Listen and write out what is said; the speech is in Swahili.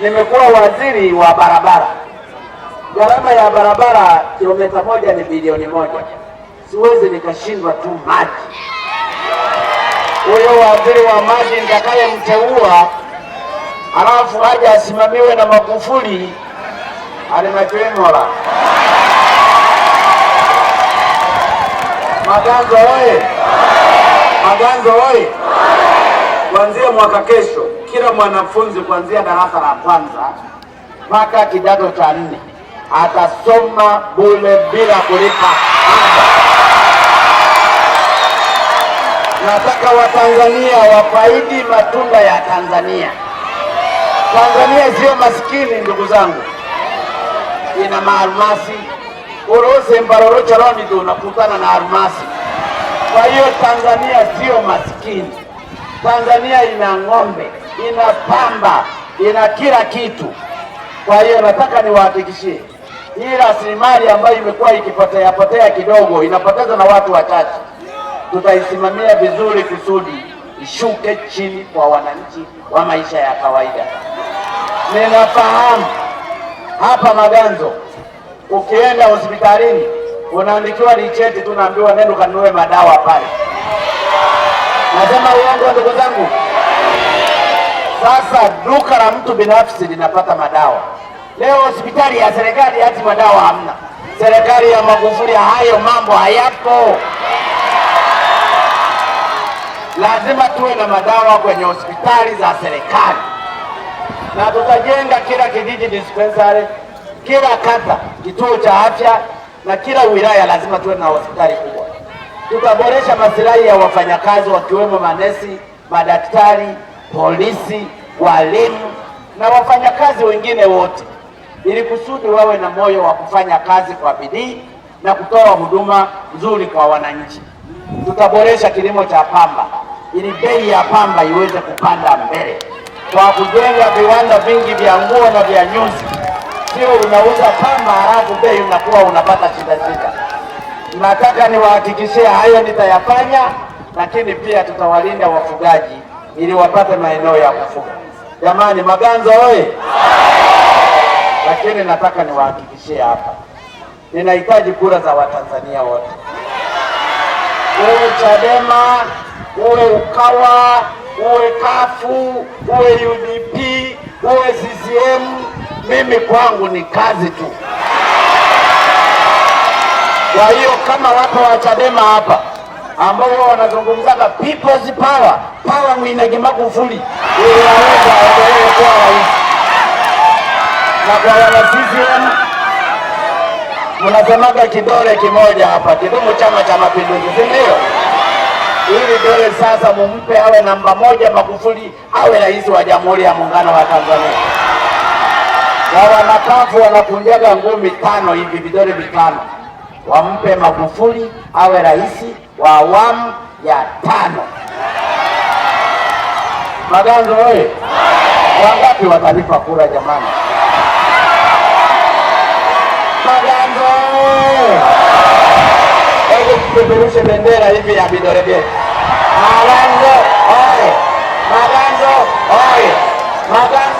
nimekuwa waziri wa barabara. Gharama ya barabara kilomita moja ni bilioni 1. Siwezi nikashindwa tu maji. Huyo waziri wa maji nitakayemteua alafu aje asimamiwe na Magufuli alimatwemola. Maganzo oye! Maganzo oye! Kuanzia mwaka kesho, kila mwanafunzi kuanzia darasa la kwanza mpaka kidato cha 4 atasoma bure bila kulipa ada. Nataka Watanzania wafaidi matunda ya Tanzania. Tanzania sio maskini ndugu zangu, ina maalmasi. Urose mbaroro charoni ndio unakutana na almasi. Kwa hiyo Tanzania sio maskini. Tanzania ina ng'ombe, ina pamba, ina kila kitu. Kwa hiyo nataka niwahakikishie hii rasilimali ambayo imekuwa ikipotea kidogo, inapoteza na watu wachache, tutaisimamia vizuri kusudi ishuke chini kwa wananchi wa maisha ya kawaida. Ninafahamu hapa Maganzo, ukienda hospitalini unaandikiwa licheti, tunaambiwa nenda kanunue madawa pale. Nasema uongo ndugu zangu? Sasa duka la mtu binafsi linapata madawa. Leo hospitali ya serikali hati madawa hamna. Serikali ya Magufuli hayo mambo hayapo. Lazima tuwe na madawa kwenye hospitali za serikali, na tutajenga kila kijiji dispensary, kila kata kituo cha afya, na kila wilaya lazima tuwe na hospitali kubwa. Tutaboresha maslahi ya wafanyakazi wakiwemo manesi, madaktari, polisi, walimu na wafanyakazi wengine wote, ili kusudi wawe na moyo wa kufanya kazi kwa bidii na kutoa huduma nzuri kwa wananchi. Tutaboresha kilimo cha pamba ili bei ya pamba iweze kupanda mbele kwa kujenga viwanda vingi vya nguo na vya nyuzi. Sio unauza pamba halafu bei unakuwa unapata shida. Nataka niwahakikishie hayo nitayafanya, lakini pia tutawalinda wafugaji ili wapate maeneo ya kufuga. Jamani, Maganzo oye! Lakini nataka niwahakikishie hapa, ninahitaji kura za Watanzania wote. Uwe Chadema, uwe Ukawa, uwe Kafu, uwe UDP, uwe CCM, mimi kwangu ni kazi tu. Kwa hiyo kama watu wa Chadema hapa ambao wanazungumzaga people's power, power mwinagi Magufuli ili waweza endelee kuwa rais. Na kwa wana CCM mnasemaga kidole kimoja hapa, kidumu Chama cha Mapinduzi, si ndio? Ili dole sasa mumpe awe namba 1 Magufuli, awe rais wa Jamhuri ya Muungano wa Tanzania. Na wanakafu wanakunjaga ngumi 5 hivi, vidole 5. Wampe Magufuli awe rais wa awamu ya 5. Maganzo oye! Wangapi watalipa kura jamani? Maganzo oye! Hebu tupeperushe bendera hivi ya vidole vyetu. Maganzo oye! Maganzo oye! Maganzo